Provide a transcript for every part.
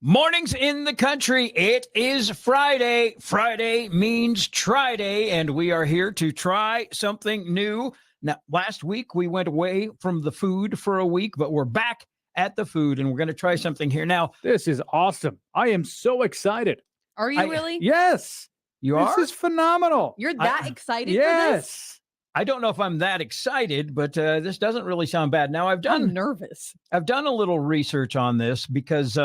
Mornings in the country. It is Friday. Friday means try day, and we are here to try something new. Now, last week we went away from the food for a week, but we're back at the food, and we're going to try something here. Now, this is awesome. I am so excited. Are you really? Yes. You are? This is phenomenal. You're that excited for this? I don't know if I'm that excited, but this doesn't really sound bad. Now, I'm nervous. I've done a little research on this because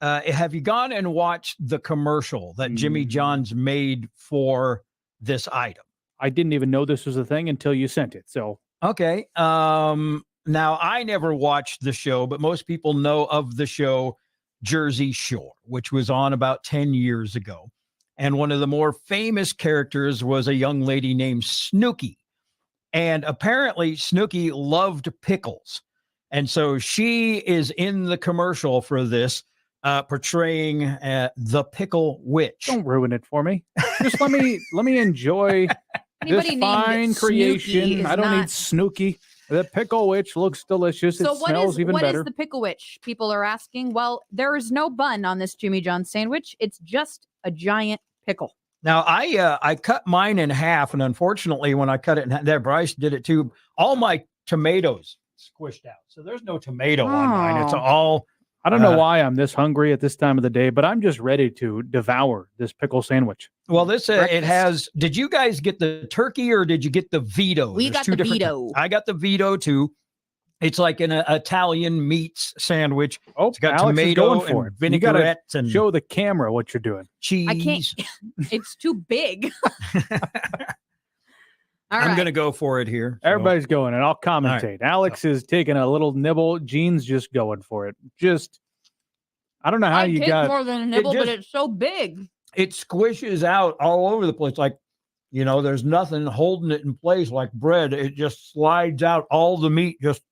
have you gone and watched the commercial that Jimmy John's made for this item? I didn't even know this was a thing until you sent it. So okay. Now I never watched the show, but most people know of the show Jersey Shore, which was on about 10 years ago. And one of the more famous characters was a young lady named Snooki. And apparently Snooki loved pickles. And so she is in the commercial for this, portraying the Pickle Witch. Don't ruin it for me. Just let me enjoy this fine creation. I don't need Snooki. The Pickle Witch looks delicious. So it smells even better. What is the Pickle Witch? People are asking. Well, there is no bun on this Jimmy John's sandwich. It's just a giant pickle. Now, I cut mine in half, and unfortunately, when I cut it in half, there, Bryce did it too. All my tomatoes squished out, so there's no tomato on mine. It's all. I don't know why I'm this hungry at this time of the day, but I'm just ready to devour this pickle sandwich. Well, this it has. Did you guys get the turkey or did you get the Vito? We got the Vito. I got the Vito too. It's like an Italian meats sandwich. Oh, it's got Alex tomato and vinaigrettes and show the camera what you're doing. Cheese. I can't. It's too big. I'm going to go for it here. So. Everybody's going, and I'll commentate. Right. Alex is taking a little nibble. Gene's just going for it. Just, I don't know how you got more than a nibble, but it's so big. It squishes out all over the place. Like, there's nothing holding it in place like bread. It just slides out. All the meat just.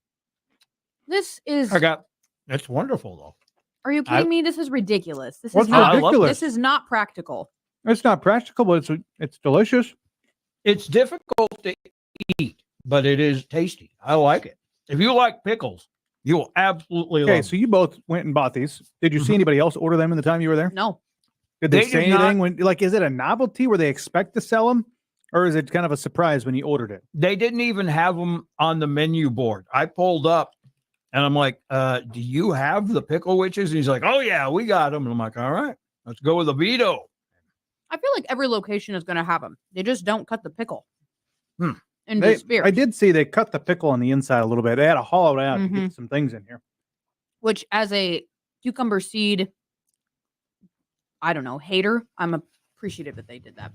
It's wonderful, though. Are you kidding me? This is ridiculous. This is not ridiculous. This is not practical. It's not practical, but it's delicious. It's difficult to eat, but it is tasty. I like it. If you like pickles, you will absolutely love them. Okay, so you both went and bought these. Did you see anybody else order them in the time you were there? No. Did they say anything? Is it a novelty where they expect to sell them? Or is it kind of a surprise when you ordered it? They didn't even have them on the menu board. I pulled up and I'm like, do you have the Pickle Witches? And he's like, oh, yeah, we got them. And I'm like, all right, let's go with the Vito. I feel like every location is going to have them. They just don't cut the pickle. I did see they cut the pickle on the inside a little bit. They had to hollow it out to get some things in here. Which, as a cucumber seed, I don't know, hater, I'm appreciative that they did that.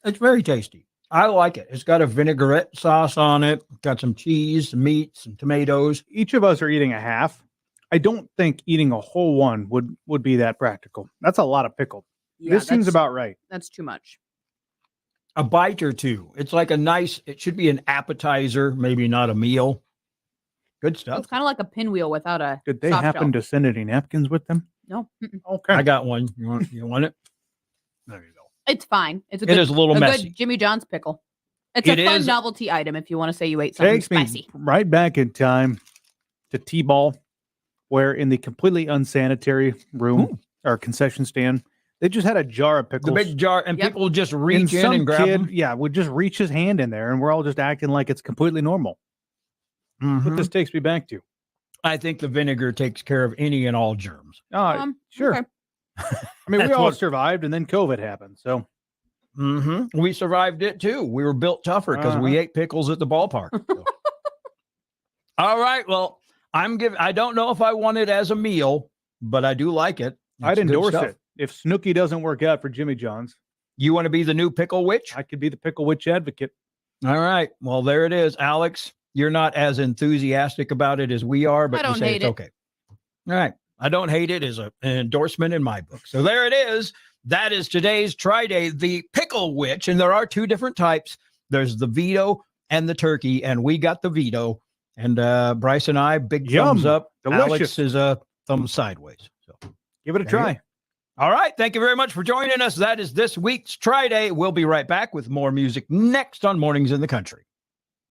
It's very tasty. I like it. It's got a vinaigrette sauce on it. Got some cheese, some meat, some tomatoes. Each of us are eating a half. I don't think eating a whole one would be that practical. That's a lot of pickle. Yeah, this seems about right. That's too much. A bite or two. It's like it should be an appetizer, maybe not a meal. Good stuff. It's kind of like a pinwheel without a Did they happen to send any napkins with them? No. Okay. I got one. You want it? There you go. It's fine. It is a little messy. Good Jimmy John's pickle. It's a fun novelty item if you want to say you ate something spicy. Me right back in time to T-ball, where in the completely unsanitary room or concession stand, they just had a jar of pickles. The big jar, and people just reach in and grab them. Yeah, would just reach his hand in there, and we're all just acting like it's completely normal. What this takes me back to. I think the vinegar takes care of any and all germs. Sure. Okay. I mean, we all survived, and then COVID happened, so. We survived it, too. We were built tougher because we ate pickles at the ballpark. So. All right, well, I don't know if I want it as a meal, but I do like it. I'd endorse it. If Snooki doesn't work out for Jimmy John's. You want to be the new Pickle Witch? I could be the Pickle Witch advocate. All right. Well, there it is. Alex, you're not as enthusiastic about it as we are, but you say it's okay. All right. I don't hate it as an endorsement in my book. So there it is. That is today's Try Day, the Pickle Witch. And there are two different types. There's the Vito and the turkey, and we got the Vito. And Bryce and I, big thumbs up. Delicious. Alex is a thumb sideways. So give it a try. All right. Thank you very much for joining us. That is this week's Try Day. We'll be right back with more music next on Mornings in the Country.